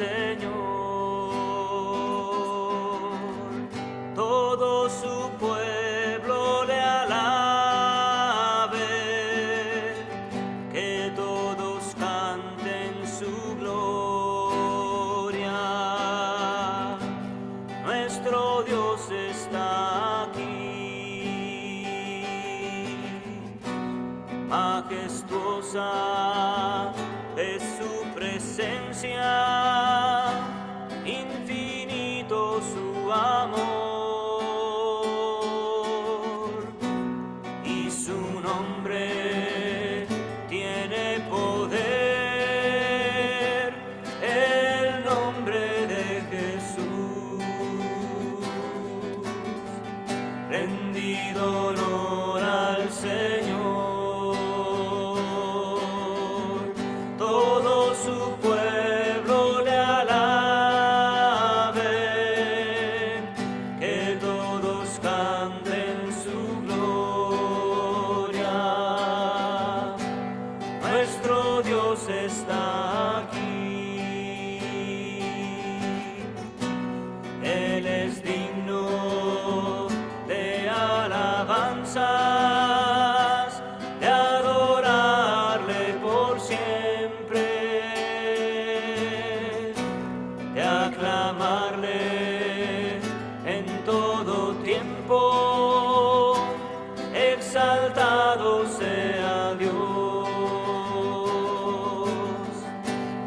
Señor, todo su pueblo le alabe, que todos canten su gloria. Nuestro Dios está aquí, majestuosa es su presencia, infinito su amor, y su nombre tiene poder, el nombre de Jesús. Rendido honor al Señor, todo su pueblo le alabe, que todos canten su gloria. Nuestro Dios está aquí, Él es digno de alabanzas, de adorarle por siempre, de aclamarle en todo tiempo, exaltado sea Dios.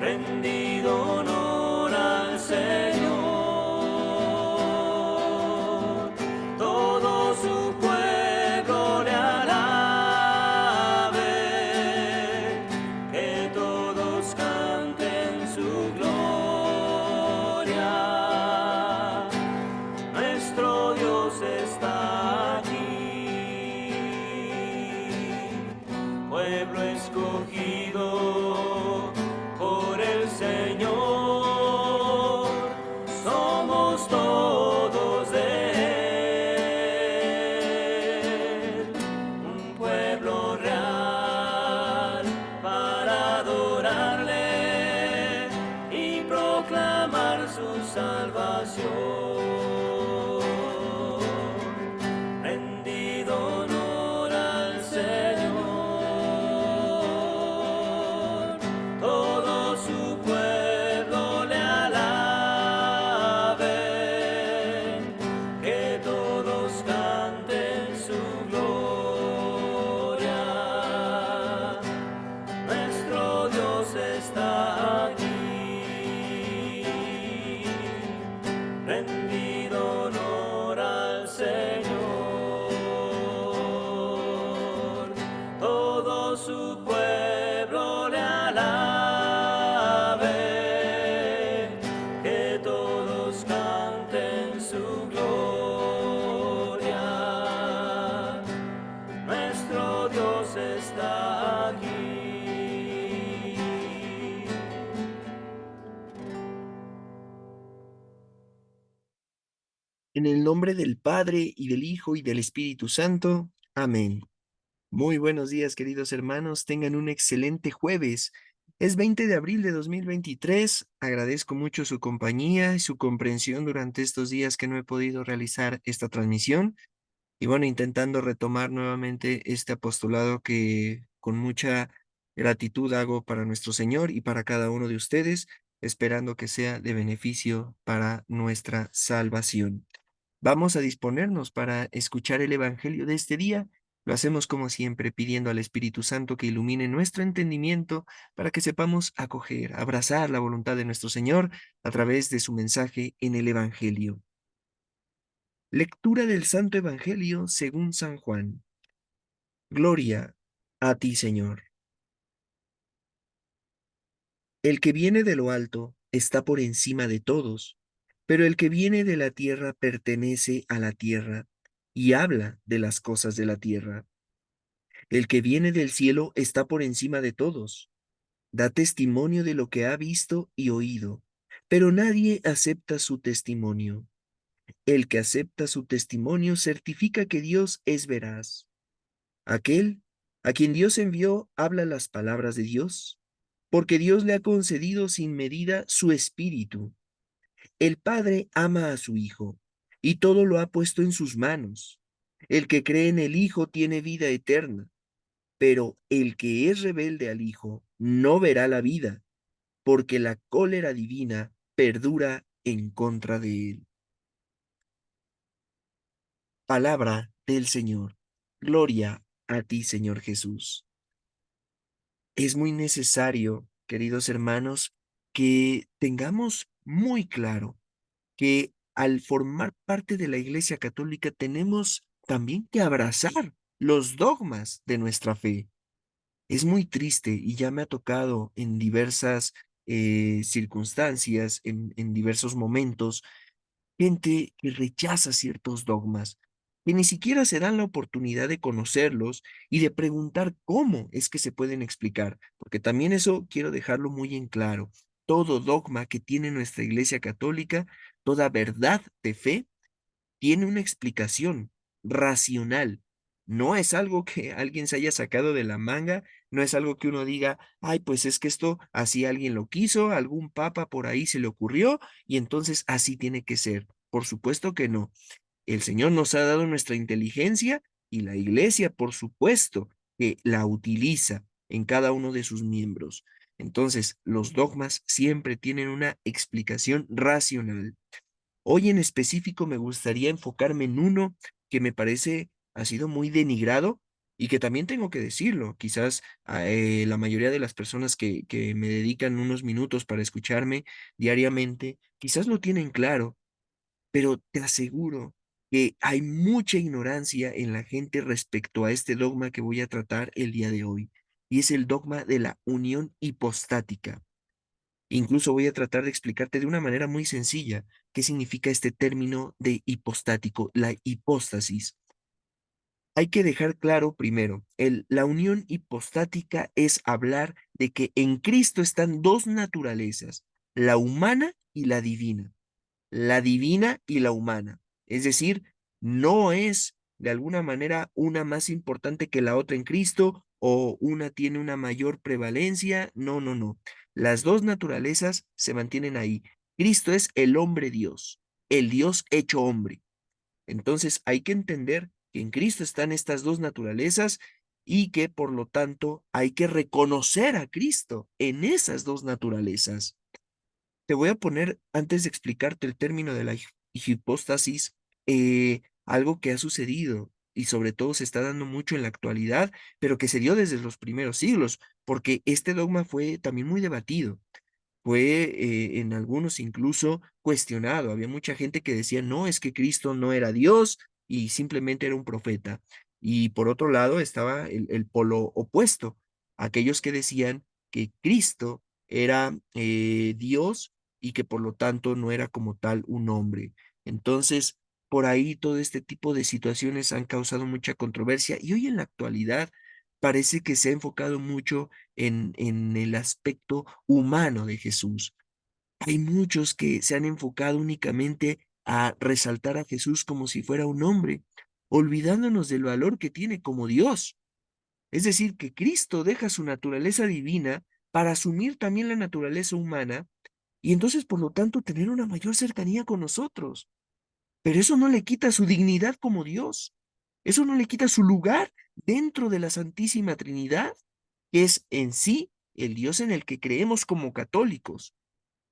Rendido honor al Señor, todo su pueblo le alabe, que todos canten su gloria. Nuestro Dios está aquí, pueblo escogido por el Señor, somos todos de Él, un pueblo real para adorarle y proclamar su salvación. Rendido honor al Señor, todo su pueblo le alabe, que todos canten su gloria. Nuestro Dios está aquí, rendido honor al Señor, todo su pueblo le alabe, que todos canten su gloria. Nuestro Dios está aquí. En el nombre del Padre, y del Hijo, y del Espíritu Santo. Amén. Muy buenos días, queridos hermanos. Tengan un excelente jueves. Es 20 de abril de 2023. Agradezco mucho su compañía y su comprensión durante estos días que no he podido realizar esta transmisión. Y bueno, intentando retomar nuevamente este apostolado que con mucha gratitud hago para nuestro Señor y para cada uno de ustedes, esperando que sea de beneficio para nuestra salvación. Vamos a disponernos para escuchar el Evangelio de este día. Lo hacemos como siempre, pidiendo al Espíritu Santo que ilumine nuestro entendimiento para que sepamos acoger, abrazar la voluntad de nuestro Señor a través de su mensaje en el Evangelio. Lectura del Santo Evangelio según San Juan. Gloria a ti, Señor. El que viene de lo alto está por encima de todos, pero el que viene de la tierra pertenece a la tierra y habla de las cosas de la tierra. El que viene del cielo está por encima de todos, da testimonio de lo que ha visto y oído, pero nadie acepta su testimonio. El que acepta su testimonio certifica que Dios es veraz. Aquel a quien Dios envió habla las palabras de Dios. porque Dios le ha concedido sin medida su espíritu. El Padre ama a su Hijo, y todo lo ha puesto en sus manos. El que cree en el Hijo tiene vida eterna, pero el que es rebelde al Hijo no verá la vida, porque la cólera divina perdura en contra de él. Palabra del Señor. Gloria a ti, Señor Jesús. Es muy necesario, queridos hermanos, que tengamos muy claro que al formar parte de la Iglesia Católica tenemos también que abrazar los dogmas de nuestra fe. Es muy triste y ya me ha tocado en diversas circunstancias, en diversos momentos, gente que rechaza ciertos dogmas, que ni siquiera se dan la oportunidad de conocerlos y de preguntar cómo es que se pueden explicar, porque también eso quiero dejarlo muy en claro. Todo dogma que tiene nuestra Iglesia Católica, toda verdad de fe, tiene una explicación racional. No es algo que alguien se haya sacado de la manga, no es algo que uno diga, ay, pues es que esto así alguien lo quiso, algún papa por ahí se le ocurrió y entonces así tiene que ser. Por supuesto que no. El Señor nos ha dado nuestra inteligencia y la Iglesia, por supuesto, que la utiliza en cada uno de sus miembros. Entonces, los dogmas siempre tienen una explicación racional. Hoy en específico me gustaría enfocarme en uno que me parece ha sido muy denigrado y que también tengo que decirlo. Quizás la mayoría de las personas que me dedican unos minutos para escucharme diariamente, quizás lo tienen claro, pero te aseguro que hay mucha ignorancia en la gente respecto a este dogma que voy a tratar el día de hoy, y es el dogma de la unión hipostática. Incluso voy a tratar de explicarte de una manera muy sencilla qué significa este término de hipostático, la hipóstasis. Hay que dejar claro primero, la unión hipostática es hablar de que en Cristo están dos naturalezas, la humana y la divina y la humana. Es decir, no es de alguna manera una más importante que la otra en Cristo o una tiene una mayor prevalencia. No, no, no. Las dos naturalezas se mantienen ahí. Cristo es el hombre Dios, el Dios hecho hombre. Entonces hay que entender que en Cristo están estas dos naturalezas y que por lo tanto hay que reconocer a Cristo en esas dos naturalezas. Te voy a poner, antes de explicarte el término de la hipóstasis, algo que ha sucedido y sobre todo se está dando mucho en la actualidad, pero que se dio desde los primeros siglos, porque este dogma fue también muy debatido. Fue en algunos incluso cuestionado. Había mucha gente que decía, no, es que Cristo no era Dios y simplemente era un profeta. Y por otro lado estaba el polo opuesto, aquellos que decían que Cristo era Dios y que por lo tanto no era como tal un hombre. Entonces, por ahí todo este tipo de situaciones han causado mucha controversia y hoy en la actualidad parece que se ha enfocado mucho en el aspecto humano de Jesús. Hay muchos que se han enfocado únicamente a resaltar a Jesús como si fuera un hombre, olvidándonos del valor que tiene como Dios. Es decir, que Cristo deja su naturaleza divina para asumir también la naturaleza humana y entonces, por lo tanto, tener una mayor cercanía con nosotros. Pero eso no le quita su dignidad como Dios. Eso no le quita su lugar dentro de la Santísima Trinidad, que es en sí el Dios en el que creemos como católicos,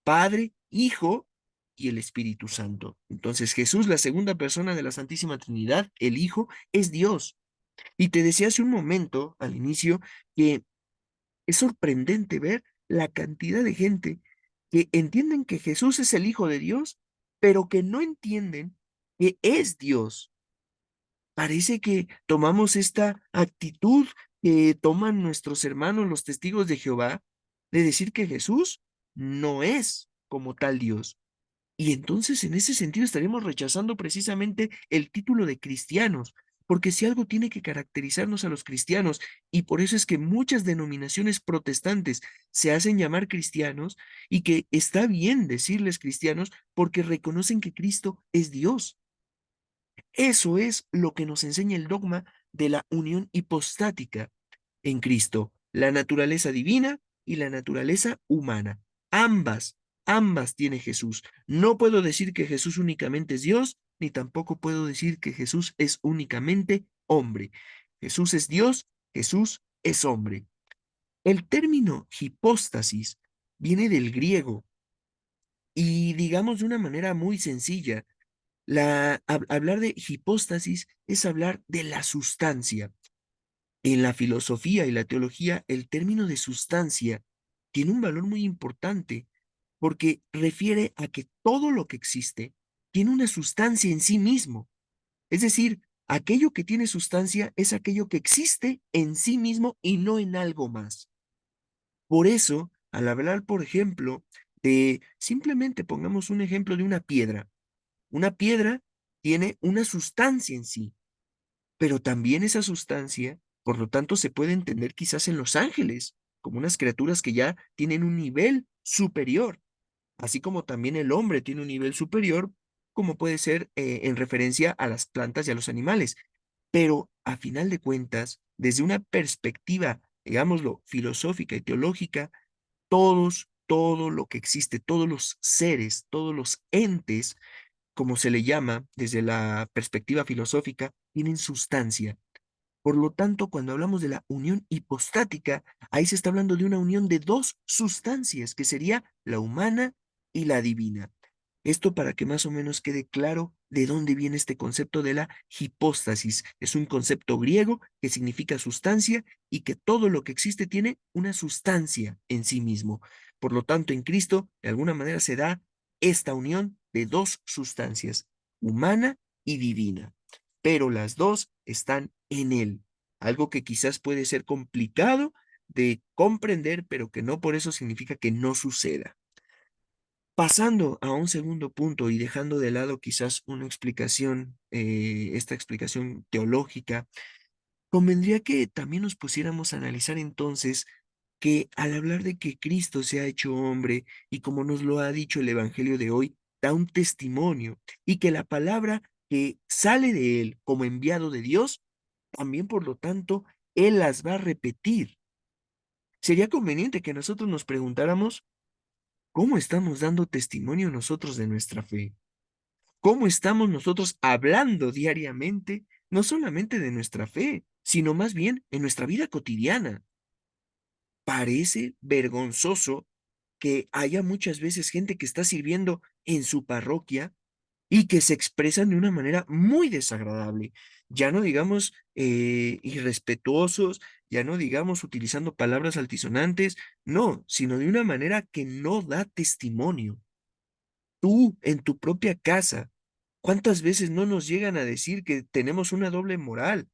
Padre, Hijo y el Espíritu Santo. Entonces Jesús, la segunda persona de la Santísima Trinidad, el Hijo, es Dios. Y te decía hace un momento, al inicio, que es sorprendente ver la cantidad de gente que entienden que Jesús es el Hijo de Dios, pero que no entienden que es Dios. Parece que tomamos esta actitud que toman nuestros hermanos, los testigos de Jehová, de decir que Jesús no es como tal Dios. Y entonces en ese sentido estaríamos rechazando precisamente el título de cristianos, porque si algo tiene que caracterizarnos a los cristianos, y por eso es que muchas denominaciones protestantes se hacen llamar cristianos, y que está bien decirles cristianos porque reconocen que Cristo es Dios. Eso es lo que nos enseña el dogma de la unión hipostática en Cristo, la naturaleza divina y la naturaleza humana. Ambas, ambas tiene Jesús. No puedo decir que Jesús únicamente es Dios, ni tampoco puedo decir que Jesús es únicamente hombre. Jesús es Dios, Jesús es hombre. El término hipóstasis viene del griego y digamos de una manera muy sencilla, hablar de hipóstasis es hablar de la sustancia. En la filosofía y la teología, el término de sustancia tiene un valor muy importante porque refiere a que todo lo que existe tiene una sustancia en sí mismo. Es decir, aquello que tiene sustancia es aquello que existe en sí mismo y no en algo más. Por eso, al hablar, por ejemplo, de, simplemente pongamos un ejemplo de una piedra tiene una sustancia en sí, pero también esa sustancia, por lo tanto, se puede entender quizás en los ángeles, como unas criaturas que ya tienen un nivel superior, así como también el hombre tiene un nivel superior, como puede ser en referencia a las plantas y a los animales. Pero a final de cuentas, desde una perspectiva, digámoslo, filosófica y teológica, todo lo que existe, todos los seres, todos los entes, como se le llama desde la perspectiva filosófica, tienen sustancia. Por lo tanto, cuando hablamos de la unión hipostática, ahí se está hablando de una unión de dos sustancias, que sería la humana y la divina. Esto para que más o menos quede claro de dónde viene este concepto de la hipóstasis. Es un concepto griego que significa sustancia y que todo lo que existe tiene una sustancia en sí mismo. Por lo tanto, en Cristo, de alguna manera se da esta unión de dos sustancias, humana y divina, pero las dos están en Él. Algo que quizás puede ser complicado de comprender, pero que no por eso significa que no suceda. Pasando a un segundo punto y dejando de lado quizás una explicación, esta explicación teológica, convendría que también nos pusiéramos a analizar entonces que al hablar de que Cristo se ha hecho hombre y como nos lo ha dicho el Evangelio de hoy, da un testimonio y que la palabra que sale de él como enviado de Dios, también por lo tanto, él las va a repetir. Sería conveniente que nosotros nos preguntáramos, ¿cómo estamos dando testimonio nosotros de nuestra fe? ¿Cómo estamos nosotros hablando diariamente, no solamente de nuestra fe, sino más bien en nuestra vida cotidiana? Parece vergonzoso que haya muchas veces gente que está sirviendo en su parroquia y que se expresan de una manera muy desagradable. Ya no digamos irrespetuosos, ya no digamos utilizando palabras altisonantes, no, sino de una manera que no da testimonio. Tú, en tu propia casa, ¿cuántas veces no nos llegan a decir que tenemos una doble moral,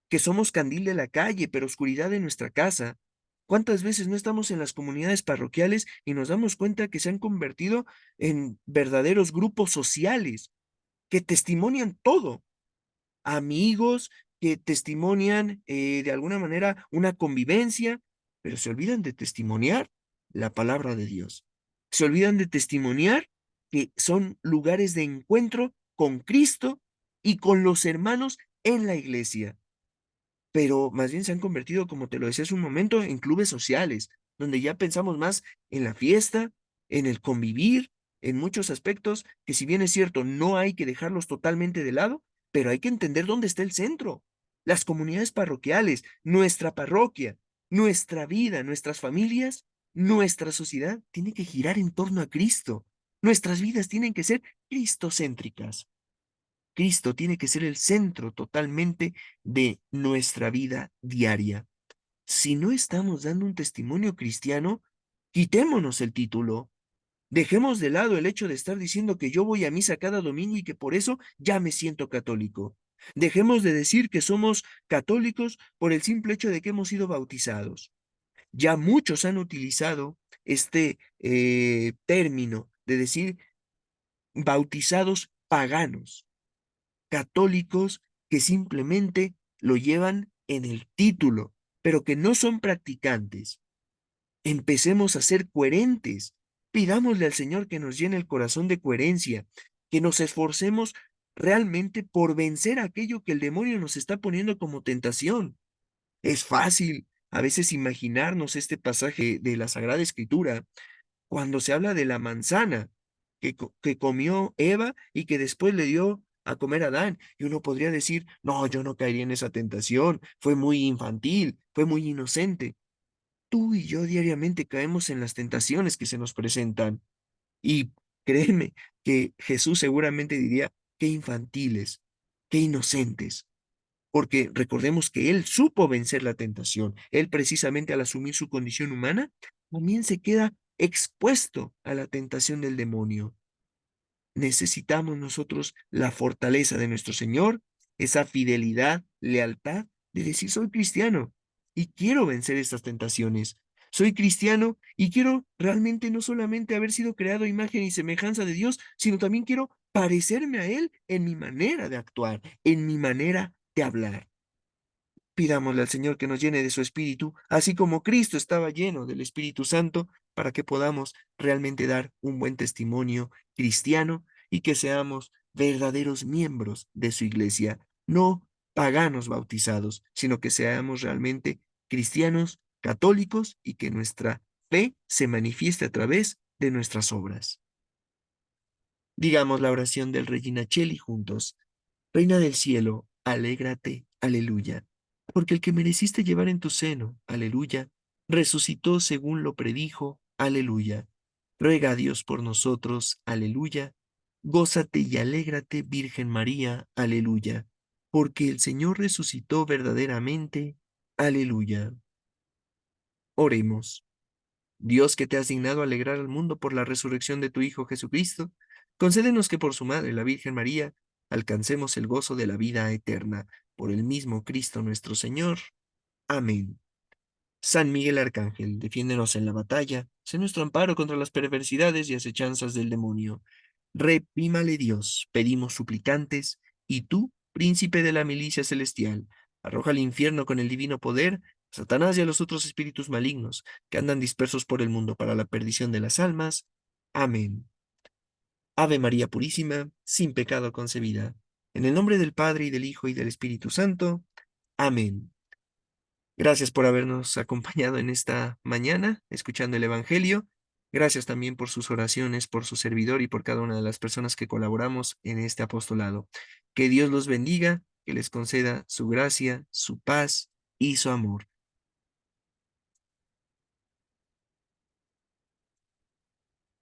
que somos candil de la calle, pero oscuridad de nuestra casa? ¿Cuántas veces no estamos en las comunidades parroquiales y nos damos cuenta que se han convertido en verdaderos grupos sociales que testimonian todo? Amigos que testimonian de alguna manera una convivencia, pero se olvidan de testimoniar la palabra de Dios. Se olvidan de testimoniar que son lugares de encuentro con Cristo y con los hermanos en la iglesia, pero más bien se han convertido, como te lo decía hace un momento, en clubes sociales, donde ya pensamos más en la fiesta, en el convivir, en muchos aspectos que si bien es cierto, no hay que dejarlos totalmente de lado, pero hay que entender dónde está el centro. Las comunidades parroquiales, nuestra parroquia, nuestra vida, nuestras familias, nuestra sociedad tiene que girar en torno a Cristo. Nuestras vidas tienen que ser cristocéntricas. Cristo tiene que ser el centro totalmente de nuestra vida diaria. Si no estamos dando un testimonio cristiano, quitémonos el título. Dejemos de lado el hecho de estar diciendo que yo voy a misa cada domingo y que por eso ya me siento católico. Dejemos de decir que somos católicos por el simple hecho de que hemos sido bautizados. Ya muchos han utilizado este término de decir bautizados paganos, católicos que simplemente lo llevan en el título, pero que no son practicantes. Empecemos a ser coherentes. Pidámosle al Señor que nos llene el corazón de coherencia, que nos esforcemos realmente por vencer aquello que el demonio nos está poniendo como tentación. Es fácil a veces imaginarnos este pasaje de la Sagrada Escritura cuando se habla de la manzana que comió Eva y que después le dio a comer a Adán. Y uno podría decir, no, yo no caería en esa tentación, fue muy infantil, fue muy inocente. Tú y yo diariamente caemos en las tentaciones que se nos presentan. Y créeme que Jesús seguramente diría, qué infantiles, qué inocentes. Porque recordemos que él supo vencer la tentación. Él precisamente al asumir su condición humana, también se queda expuesto a la tentación del demonio. Necesitamos nosotros la fortaleza de nuestro Señor, esa fidelidad, lealtad de decir soy cristiano y quiero vencer estas tentaciones. Soy cristiano y quiero realmente no solamente haber sido creado a imagen y semejanza de Dios, sino también quiero parecerme a Él en mi manera de actuar, en mi manera de hablar. Pidámosle al Señor que nos llene de su Espíritu, así como Cristo estaba lleno del Espíritu Santo, para que podamos realmente dar un buen testimonio cristiano y que seamos verdaderos miembros de su iglesia, no paganos bautizados, sino que seamos realmente cristianos, católicos y que nuestra fe se manifieste a través de nuestras obras. Digamos la oración del Regina Coeli juntos. Reina del cielo, alégrate, aleluya, porque el que mereciste llevar en tu seno, aleluya, resucitó según lo predijo, aleluya. Ruega a Dios por nosotros, aleluya. Gózate y alégrate, Virgen María, aleluya, porque el Señor resucitó verdaderamente, aleluya. Oremos. Dios que te has dignado alegrar al mundo por la resurrección de tu Hijo Jesucristo, concédenos que por su Madre, la Virgen María, alcancemos el gozo de la vida eterna. Por el mismo Cristo nuestro Señor. Amén. San Miguel Arcángel, defiéndenos en la batalla, sé nuestro amparo contra las perversidades y acechanzas del demonio. Reprímale Dios, pedimos suplicantes, y tú, príncipe de la milicia celestial, arroja al infierno con el divino poder a Satanás y a los otros espíritus malignos que andan dispersos por el mundo para la perdición de las almas. Amén. Ave María Purísima, sin pecado concebida. En el nombre del Padre y del Hijo y del Espíritu Santo. Amén. Gracias por habernos acompañado en esta mañana, escuchando el Evangelio. Gracias también por sus oraciones, por su servidor y por cada una de las personas que colaboramos en este apostolado. Que Dios los bendiga, que les conceda su gracia, su paz y su amor.